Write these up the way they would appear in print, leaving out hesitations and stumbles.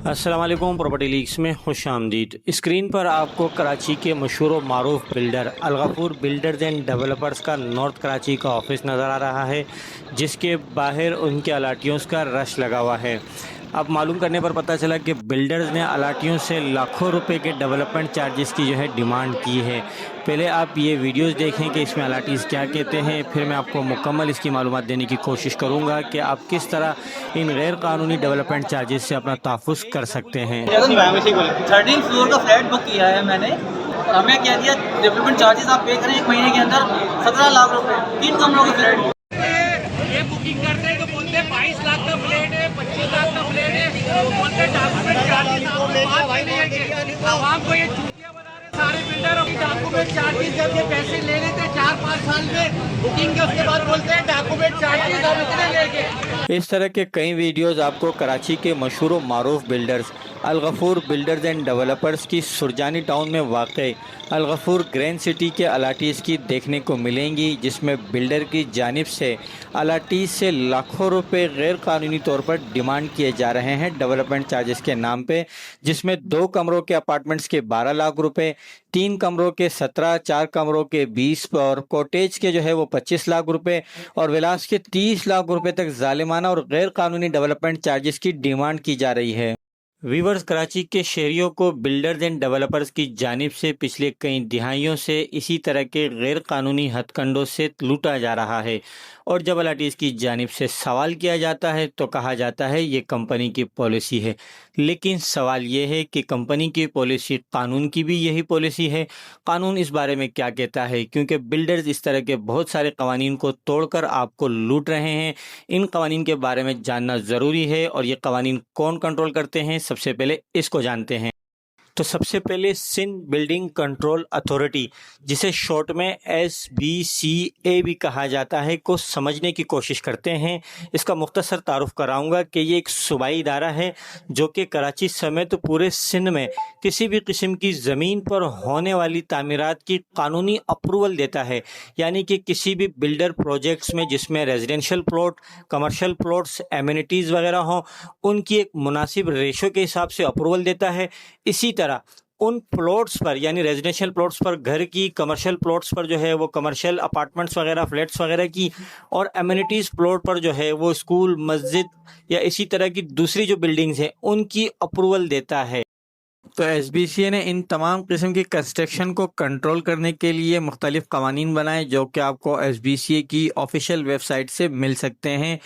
अस्सलाम वालेकुम। Property leaks में खुश आमदीद। स्क्रीन पर आपको कराची के मशहूर और मारूफ बिल्डर अलगफूर बिल्डर्स एंड डेवलपर्स का नॉर्थ कराची का ऑफिस नज़र आ रहा है, जिसके बाहर उनके अलाटियों का रश लगा हुआ है। अब मालूम करने पर पता चला कि बिल्डर्स ने अलाटियों से लाखों रुपए के डेवलपमेंट चार्जेस की डिमांड की है। पहले आप ये वीडियोस देखें कि इसमें अलाटीज़ क्या कहते हैं, फिर मैं आपको मुकम्मल इसकी मालूमात देने की कोशिश करूँगा कि आप किस तरह इन गैर कानूनी डेवलपमेंट चार्जेस से अपना तहफ़्फ़ुज़ कर सकते हैं। 13 फ्लोर का फ्लैट बुक किया है मैंने। हमें कह दिया डेवलपमेंट चार्जेस आप पे करें 1 महीने के अंदर 17 लाख रुपए, 3 कमरों का फ्लैट। ये बुकिंग करते हैं तो बोलते हैं 22 लाख का फ्लैट है, 25 लाख का फ्लैट है, बोलते हैं डॉक्यूमेंट चार्जेस आवाम को ये चूतिया बना रहे सारे बिल्डर। डॉक्यूमेंट चार्जेस जब ये पैसे ले लेते 4-5 साल में बुकिंग के, उसके बाद बोलते हैं डॉक्यूमेंट चार्जेस हम इतने लेंगे। इस तरह के कई वीडियोस आपको कराची के मशहूर और मारूफ बिल्डर्स अलगफूर बिल्डर्स एंड डेवलपर्स की सुरजानी टाउन में वाक़ई अलगफूर ग्रैंड सिटी के अलाटीज़ की देखने को मिलेंगी, जिसमें बिल्डर की जानिब से अलाटीज़ से लाखों रुपए गैर कानूनी तौर पर डिमांड किए जा रहे हैं डेवलपमेंट चार्जेस के नाम पे, जिसमें 2 कमरों के अपार्टमेंट्स के 12 लाख रुपए, 3 कमरों के 17, 4 कमरों के 20 और कॉटेज के वो 25 लाख रुपए और विलास के 30 लाख रुपए तक जालिमाना और गैर कानूनी डेवलपमेंट चार्जेस की डिमांड की जा रही है। वीवर्स, कराची के शहरियों को बिल्डर्स एंड डेवलपर्स की जानिब से पिछले कई दिहाइयों से इसी तरह के गैर कानूनी हथकंडों से लूटा जा रहा है, और जब अलाटीज़ की जानिब से सवाल किया जाता है तो कहा जाता है ये कंपनी की पॉलिसी है। लेकिन सवाल ये है कि कंपनी की पॉलिसी कानून की भी यही पॉलिसी है? कानून इस बारे में क्या कहता है? क्योंकि बिल्डर्स इस तरह के बहुत सारे कवानीन को तोड़कर आपको लूट रहे हैं। इन कवानीन के बारे में जानना ज़रूरी है, और ये कवानीन कौन कंट्रोल करते हैं, सबसे पहले इसको जानते हैं। तो सबसे पहले सिंध बिल्डिंग कंट्रोल अथॉरिटी, जिसे शॉर्ट में SBCA भी कहा जाता है, को समझने की कोशिश करते हैं। इसका मुख्तसर तारुफ कराऊंगा कि ये एक सूबाई इदारा है जो कि कराची समेत पूरे सिंध में किसी भी किस्म की ज़मीन पर होने वाली तामीरात की कानूनी अप्रूवल देता है। यानी कि किसी भी बिल्डर प्रोजेक्ट्स में जिसमें residential plot, commercial plots, amenities वगैरह हों, उनकी एक मुनासिब रेशो के हिसाब से अप्रूवल देता है। इसी तरह उन प्लॉट्स पर, यानी रेजिडेंशियल प्लॉट्स पर घर की, कमर्शियल प्लॉट्स पर वो कमर्शियल अपार्टमेंट्स वगैरह, फ्लैट्स वगैरह की, और एमिनिटीज़ प्लॉट पर वो स्कूल, मस्जिद या इसी तरह की दूसरी जो बिल्डिंग्स हैं उनकी अप्रूवल देता है। तो SBCA ने इन तमाम किस्म की कंस्ट्रक्शन को कंट्रोल करने के लिए मुख्तलिफ कवानीन बनाए, जो कि आपको SBCA की ऑफिशियल वेबसाइट से मिल सकते हैं।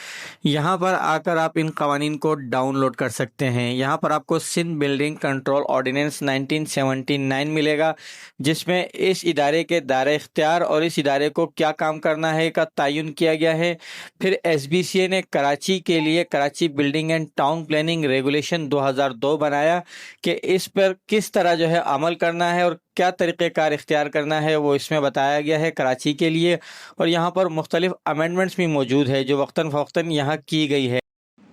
यहाँ पर आकर आप इन कवानीन को डाउनलोड कर सकते हैं। यहाँ पर आपको सिंध बिल्डिंग कंट्रोल ऑर्डिनेंस 1979 मिलेगा, जिसमें इस इदारे के दायरे इख्तियार और इस इदारे को क्या काम करना है का तयन किया गया है। फिर SBCA ने कराची के लिए Karachi building and town planning regulation 2002 बनाया कि इस पर किस तरह अमल करना है और क्या तरीक़ेकार इख्तियार करना है, वो इसमें बताया गया है कराची के लिए। और यहाँ पर मुख्तलिफ अमेंडमेंट्स भी मौजूद है जो वक्तन फ़वक्तन यहाँ की गई है।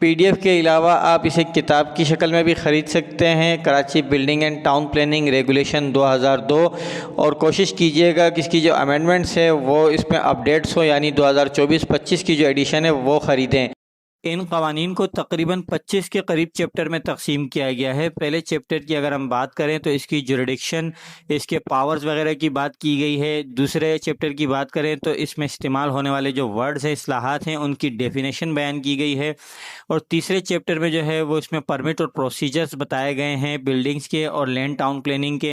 PDF के अलावा आप इसे किताब की शक्ल में भी ख़रीद सकते हैं, Karachi building and town planning regulation 2002, और कोशिश कीजिएगा कि इसकी जो अमेंडमेंट्स है वो इसमें अपडेट्स हो, यानी 2024-25 की जो एडिशन है वो ख़रीदें। इन कवानीन को तकरीबन 25 के करीब चैप्टर में तकसीम किया गया है। पहले चैप्टर की अगर हम बात करें तो इसकी जुरिडिक्शन, इसके पावर्स वगैरह की बात की गई है। दूसरे चैप्टर की बात करें तो इसमें इस्तेमाल होने वाले जो वर्ड्स हैं, इस्लाहात हैं, उनकी डेफिनेशन बयान की गई है। और तीसरे चैप्टर में वो इसमें परमिट और प्रोसीजर्स बताए गए हैं बिल्डिंग्स के और लैंड टाउन प्लानिंग के।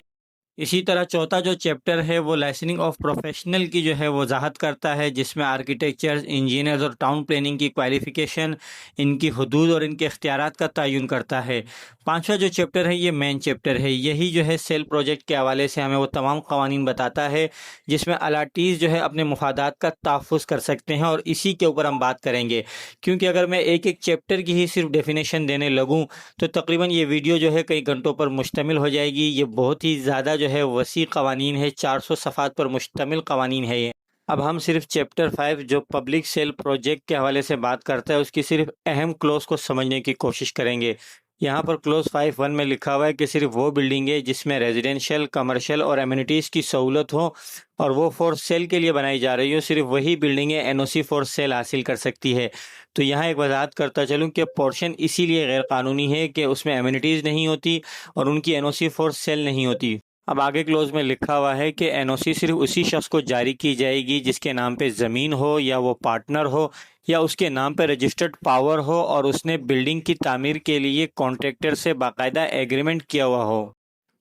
इसी तरह चौथा जो चैप्टर है वो लाइसेंसिंग ऑफ प्रोफेशनल की वजाहत करता है, जिसमें आर्किटेक्चर, इंजीनियर्स और टाउन प्लानिंग की क्वालिफ़िकेशन, इनकी हदूद और इनके इख्तियारात का तयन करता है। पांचवा जो चैप्टर है ये मेन चैप्टर है। यही सेल प्रोजेक्ट के हवाले से हमें वो तमाम कवानीन बताता है जिसमें अलाटीज़ अपने मुफादात का तहफ़्फ़ुज़ कर सकते हैं, और इसी के ऊपर हम बात करेंगे। क्योंकि अगर मैं एक एक चैप्टर की ही सिर्फ डेफिनेशन देने लगूँ तो तकरीबन ये वीडियो कई घंटों पर मुश्तमिल हो जाएगी। ये बहुत ही ज़्यादा वसी कवानीन है, 400 सफ़ात पर मुश्तमिल कवानीन है ये। अब हम सिर्फ चैप्टर 5 जो पब्लिक सेल प्रोजेक्ट के हवाले से बात करता है उसकी सिर्फ अहम क्लोज को समझने की कोशिश करेंगे। यहाँ पर क्लोज 5(1) में लिखा हुआ है कि सिर्फ वो बिल्डिंग है जिसमें रेजिडेंशियल, कमर्शियल और एमिनिटीज़ की सहूलत हो और वो फॉर सेल के लिए बनाई जा रही हो, सिर्फ वही बिल्डिंगें एनओसी फॉर सेल हासिल कर सकती है। तो यहाँ एक वजाहत करता चलूँ कि पोर्शन इसीलिए गैर कानूनी है कि उसमें एमिनिटीज़ नहीं होती और उनकी एनओसी फॉर सेल नहीं होती। अब आगे क्लोज में लिखा हुआ है कि एनओसी सिर्फ उसी शख्स को जारी की जाएगी जिसके नाम पे ज़मीन हो या वो पार्टनर हो या उसके नाम पर रजिस्टर्ड पावर हो और उसने बिल्डिंग की तामीर के लिए कॉन्ट्रैक्टर से बाकायदा एग्रीमेंट किया हुआ हो।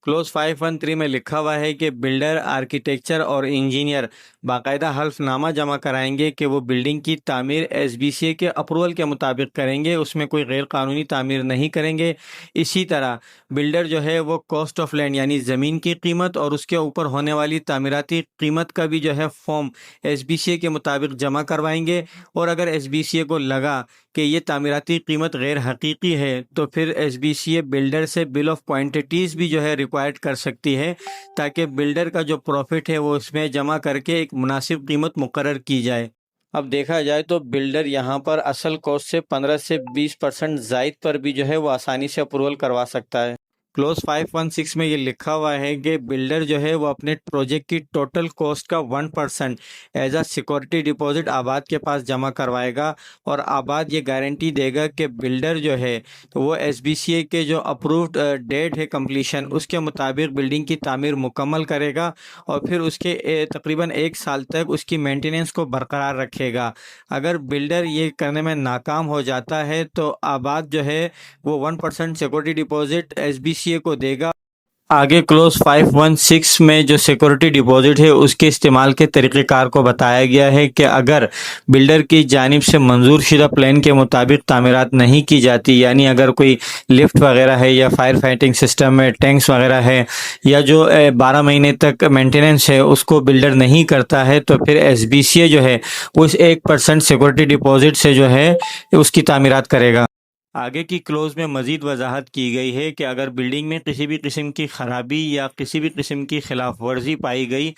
क्लोज 5(1)(3) में लिखा हुआ है कि बिल्डर, आर्किटेक्चर और इंजीनियर बाकायदा हल्फनामा जमा कराएंगे कि वो बिल्डिंग की तामीर एसबीसीए के अप्रूवल के मुताबिक करेंगे, उसमें कोई गैर कानूनी तामीर नहीं करेंगे। इसी तरह बिल्डर जो है वो कॉस्ट ऑफ लैंड यानी ज़मीन की कीमत और उसके ऊपर होने वाली तामीराती कीमत का भी जो है फॉर्म एसबीसीए के मुताबिक जमा करवाएंगे। और अगर एसबीसीए को लगा कि ये तामीराती कीमत गैर हकीकी है तो फिर एसबीसीए बिल्डर से बिल ऑफ क्वांटिटीज़ भी जो है रिक्वायर्ड कर सकती है, ताकि बिल्डर का जो प्रॉफिट है वो इसमें जमा करके एक मुनासिब कीमत मुकर्रर की जाए। अब देखा जाए तो बिल्डर यहाँ पर असल कॉस्ट से 15 से 20% ज़ायद पर भी जो है वो आसानी से अप्रूवल करवा सकता है। क्लोज 5(1)(6) में ये लिखा हुआ है कि बिल्डर जो है वो अपने प्रोजेक्ट की टोटल कॉस्ट का 1% एज अ सिक्योरिटी डिपॉजिट आबाद के पास जमा करवाएगा और आबाद ये गारंटी देगा कि बिल्डर जो है तो वो एसबीसीए के जो अप्रूव्ड डेट है कंप्लीशन उसके मुताबिक बिल्डिंग की तामीर मुकम्मल करेगा और फिर उसके तकरीबन 1 साल तक उसकी मेंटेनेंस को बरकरार रखेगा। अगर बिल्डर ये करने में नाकाम हो जाता है तो आबाद जो है वो 1% सिक्योरिटी डिपॉजिट एसबीसीए को देगा। आगे क्लोज 5(1)(6) में जो सिक्योरिटी डिपॉजिट है उसके इस्तेमाल के तरीक़ेकार को बताया गया है कि अगर बिल्डर की जानिब से मंजूर शुदा प्लान के मुताबिक तामीरात नहीं की जाती, यानी अगर कोई लिफ्ट वगैरह है या फायर फाइटिंग सिस्टम है, टैंक्स वगैरह है या जो 12 महीने तक मेंटेनेंस है उसको बिल्डर नहीं करता है तो फिर एसबीसीए जो है उस 1% सिक्योरिटी डिपॉजिट से जो है उसकी तामीरात करेगा। आगे की क्लोज में मज़ीद वजाहत की गई है कि अगर बिल्डिंग में किसी भी किस्म की ख़राबी या किसी भी किस्म की खिलाफ वर्जी पाई गई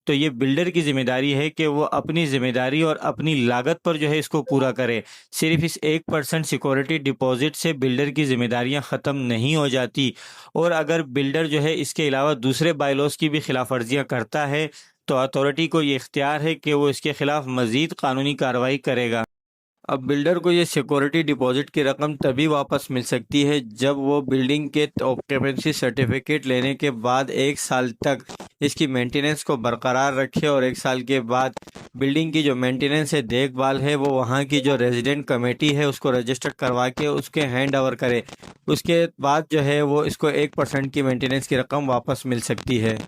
तो ये बिल्डर की ज़िम्मेदारी है कि वो अपनी ज़िम्मेदारी और अपनी लागत पर जो है इसको पूरा करे। सिर्फ इस 1% सिक्योरिटी डिपॉजिट से बिल्डर की ज़िम्मेदारियां ख़त्म नहीं हो जाती और अगर बिल्डर जो है इसके अलावा दूसरे बायलॉज की भी खिलाफ वर्जियाँ करता है तो अथॉरिटी को ये इख्तियार है कि वो इसके ख़िलाफ़ मज़ीद कानूनी कार्रवाई करेगा। अब बिल्डर को ये सिक्योरिटी डिपॉजिट की रकम तभी वापस मिल सकती है जब वो बिल्डिंग के ऑक्यूपेंसी सर्टिफिकेट लेने के बाद 1 साल तक इसकी मेंटेनेंस को बरकरार रखे और 1 साल के बाद बिल्डिंग की जो मेंटेनेंस है, देखभाल है, वो वहाँ की जो रेजिडेंट कमेटी है उसको रजिस्टर करवा के उसके हैंड ओवर करे। उसके बाद जो है वो इसको 1% की मेंटेनेंस की रकम वापस मिल सकती है।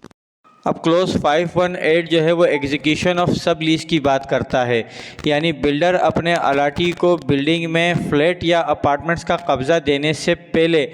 अब क्लोज 5(1)(8) जो है वो एग्जीक्यूशन ऑफ सब लीज की बात करता है, यानी बिल्डर अपने अलाटी को बिल्डिंग में फ्लैट या अपार्टमेंट्स का कब्ज़ा देने से पहले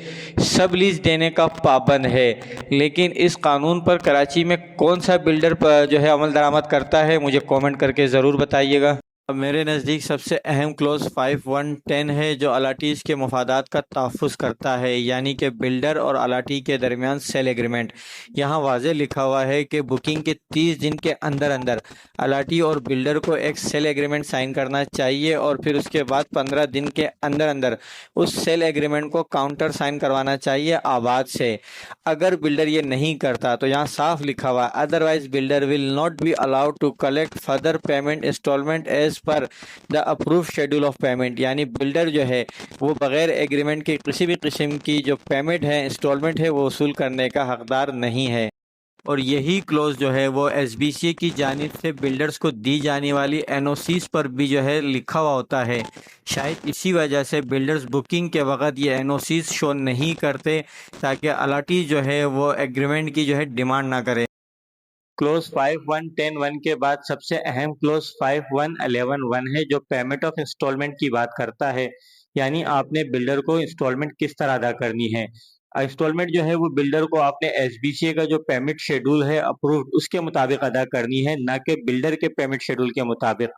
सब लीज देने का पाबंद है। लेकिन इस कानून पर कराची में कौन सा बिल्डर जो है अमल दरामद करता है, मुझे कमेंट करके ज़रूर बताइएगा। अब मेरे नज़दीक सबसे अहम क्लोज 5(1)(10) है जो अलाटीज़ के मफादात का तहफ़्फ़ुज़ करता है, यानी कि बिल्डर और अलाटी के दरमियान सेल एग्रीमेंट। यहाँ वाज़े लिखा हुआ है कि बुकिंग के 30 दिन के अंदर अंदर अलाटी और बिल्डर को एक सेल एग्रीमेंट साइन करना चाहिए और फिर उसके बाद 15 दिन के अंदर अंदर उस सेल एग्रीमेंट को काउंटर साइन करवाना चाहिए आबाद से। अगर बिल्डर ये नहीं करता तो यहाँ साफ लिखा हुआ, otherwise builder will not be allowed to collect further payment installment as per the approve schedule of payment, यानी बिल्डर जो है वो बगैर एग्रीमेंट के किसी भी किस्म की जो पेमेंट है, इंस्टॉलमेंट है, वो वसूल करने का हकदार नहीं है। और यही क्लोज जो है वो एसबीसीए की जानिब से बिल्डर्स को दी जाने वाली एनओसीज पर भी जो है लिखा हुआ होता है। शायद इसी वजह से बिल्डर्स बुकिंग के वक्त ये एनओसीज शो नहीं करते ताकि अलाटी जो है वो एग्रीमेंट की जो है डिमांड ना करे। क्लोज 5(1)(10)(1) के बाद सबसे अहम क्लोज 5(1)(11)(1) है जो पेमेंट ऑफ इंस्टॉलमेंट की बात करता है, यानी आपने बिल्डर को इंस्टॉलमेंट किस तरह अदा करनी है। इंस्टॉलमेंट जो है वो बिल्डर को आपने एसबीसीए का जो पेमेंट शेड्यूल है अप्रूव्ड उसके मुताबिक अदा करनी है, ना कि बिल्डर के पेमेंट शेड्यूल के मुताबिक।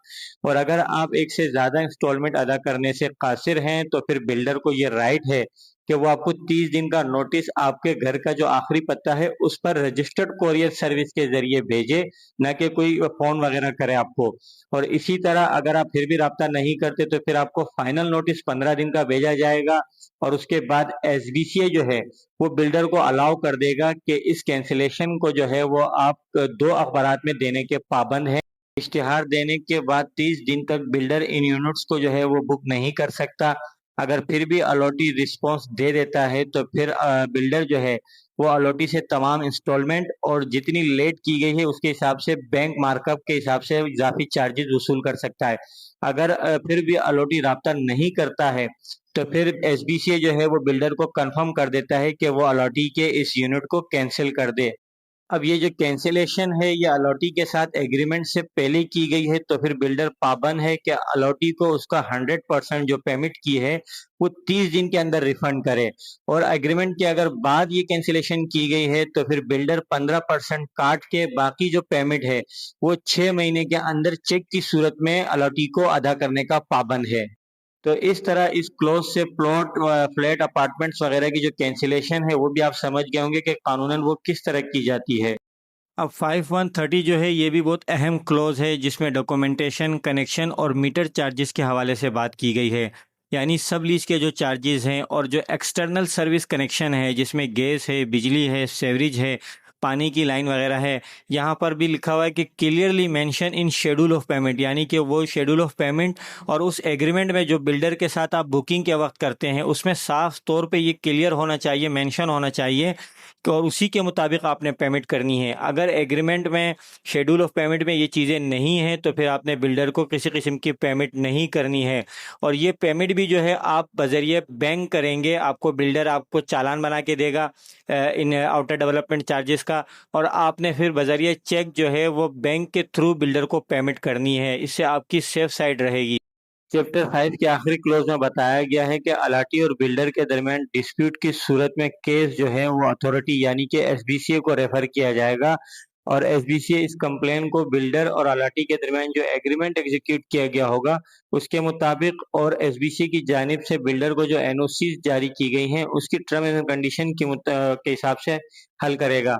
और अगर आप एक से ज़्यादा इंस्टॉलमेंट अदा करने से कासिर हैं तो फिर बिल्डर को ये राइट है कि वो आपको 30 दिन का नोटिस आपके घर का जो आखिरी पता है उस पर रजिस्टर्ड कोरियर सर्विस के जरिए भेजे, ना कि कोई फोन वगैरह करे आपको। और इसी तरह अगर आप फिर भी राब्ता नहीं करते तो फिर आपको फाइनल नोटिस 15 दिन का भेजा जाएगा, और उसके बाद एसबीसीए जो है वो बिल्डर को अलाउ कर देगा कि इस कैंसिलेशन को जो है वो आप 2 अखबारात में देने के पाबंद है। इश्तिहार देने के बाद 30 दिन तक बिल्डर इन यूनिट्स को जो है वो बुक नहीं कर सकता। अगर फिर भी अलॉटी रिस्पॉन्स दे देता है तो फिर बिल्डर जो है वो अलॉटी से तमाम इंस्टॉलमेंट और जितनी लेट की गई है उसके हिसाब से बैंक मार्कअप के हिसाब से इजाफी चार्जेस वसूल कर सकता है। अगर फिर भी अलॉटी राब्ता नहीं करता है तो फिर एसबीसीए जो है वो बिल्डर को कंफर्म कर देता है कि वो अलॉटी के इस यूनिट को कैंसिल कर दे। अब ये जो कैंसिलेशन है ये अलॉटी के साथ एग्रीमेंट से पहले की गई है, तो फिर बिल्डर पाबंद है कि अलॉटी को उसका 100% जो पेमेंट की है वो 30 दिन के अंदर रिफंड करे। और एग्रीमेंट के अगर बाद ये कैंसिलेशन की गई है तो फिर बिल्डर 15% काट के बाकी जो पेमेंट है वो 6 महीने के अंदर चेक की सूरत में अलॉटी को अदा करने का पाबंद है। तो इस तरह इस क्लोज से प्लॉट फ्लैट अपार्टमेंट्स वगैरह की जो कैंसिलेशन है वो भी आप समझ गए होंगे कि कानूनन वो किस तरह की जाती है। अब 5130 जो है ये भी बहुत अहम क्लोज है, जिसमें डॉक्यूमेंटेशन, कनेक्शन और मीटर चार्जेस के हवाले से बात की गई है। यानी सब लीज के जो चार्जेस हैं और जो एक्सटर्नल सर्विस कनेक्शन है जिसमें गैस है, बिजली है, सेवरेज है, पानी की लाइन वगैरह है, यहाँ पर भी लिखा हुआ है कि clearly mention in schedule of payment, यानी कि वो शेड्यूल ऑफ पेमेंट और उस एग्रीमेंट में जो बिल्डर के साथ आप बुकिंग के वक्त करते हैं उसमें साफ तौर पे ये क्लियर होना चाहिए, मेंशन होना चाहिए और उसी के मुताबिक आपने पेमेंट करनी है। अगर एग्रीमेंट में, शेड्यूल ऑफ पेमेंट में ये चीज़ें नहीं हैं तो फिर आपने बिल्डर को किसी किस्म की पेमेंट नहीं करनी है। और ये पेमेंट भी जो है आप बजरिए बैंक करेंगे, आपको बिल्डर आपको चालान बना के देगा इन आउटर डेवलपमेंट चार्जेस का, और आपने फिर बजरिए चेक जो है वो बैंक के थ्रू बिल्डर को पेमेंट करनी है। इससे आपकी सेफ साइड रहेगी। चैप्टर 5 के आखिरी क्लोज में बताया गया है कि अलाटी और बिल्डर के दरमियान डिस्प्यूट की सूरत में केस जो है वो अथॉरिटी यानी कि एसबीसीए को रेफर किया जाएगा, और एसबीसीए इस कंप्लेन को बिल्डर और अलाटी के दरमियान जो एग्रीमेंट एग्जीक्यूट किया गया होगा उसके मुताबिक और एसबीसीए की जानिब से बिल्डर को जो एनओसी जारी की गई हैं उसकी टर्म एंड कंडीशन के हिसाब से हल करेगा।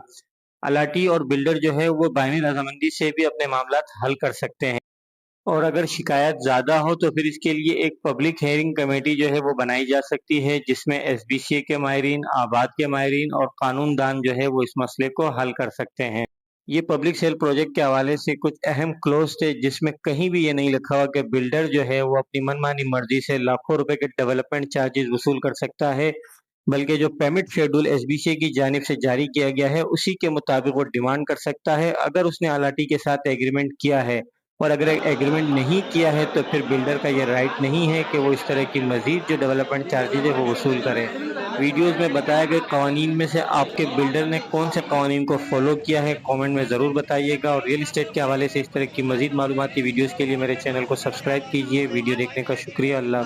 अलाटी और बिल्डर जो है वो बायनी रजामंदी से भी अपने मामलात हल कर सकते हैं। और अगर शिकायत ज़्यादा हो तो फिर इसके लिए एक पब्लिक हेयरिंग कमेटी जो है वो बनाई जा सकती है, जिसमें एसबीसीए के माहिरीन, आबाद के माहिरीन और कानूनदान जो है वो इस मसले को हल कर सकते हैं। ये पब्लिक सेल प्रोजेक्ट के हवाले से कुछ अहम क्लोज थे, जिसमें कहीं भी ये नहीं लिखा हुआ कि बिल्डर जो है वो अपनी मनमानी मर्जी से लाखों रुपए के डेवलपमेंट चार्जेस वसूल कर सकता है, बल्कि जो पेमेंट शेड्यूल एसबीसीए की जानिब से जारी किया गया है उसी के मुताबिक वो डिमांड कर सकता है अगर उसने अलाटी के साथ एग्रीमेंट किया है। और अगर एग्रीमेंट नहीं किया है तो फिर बिल्डर का ये राइट नहीं है कि वो इस तरह की मजीद जो डेवलपमेंट चार्जेज है वो वसूल करे। वीडियोस में बताए गए कवानीन में से आपके बिल्डर ने कौन से कवानीन को फॉलो किया है कमेंट में ज़रूर बताइएगा, और रियल इस्टेट के हवाले से इस तरह की मजीद मालूमाती वीडियोज़ के लिए मेरे चैनल को सब्सक्राइब कीजिए। वीडियो देखने का शुक्रिया। अल्लाह।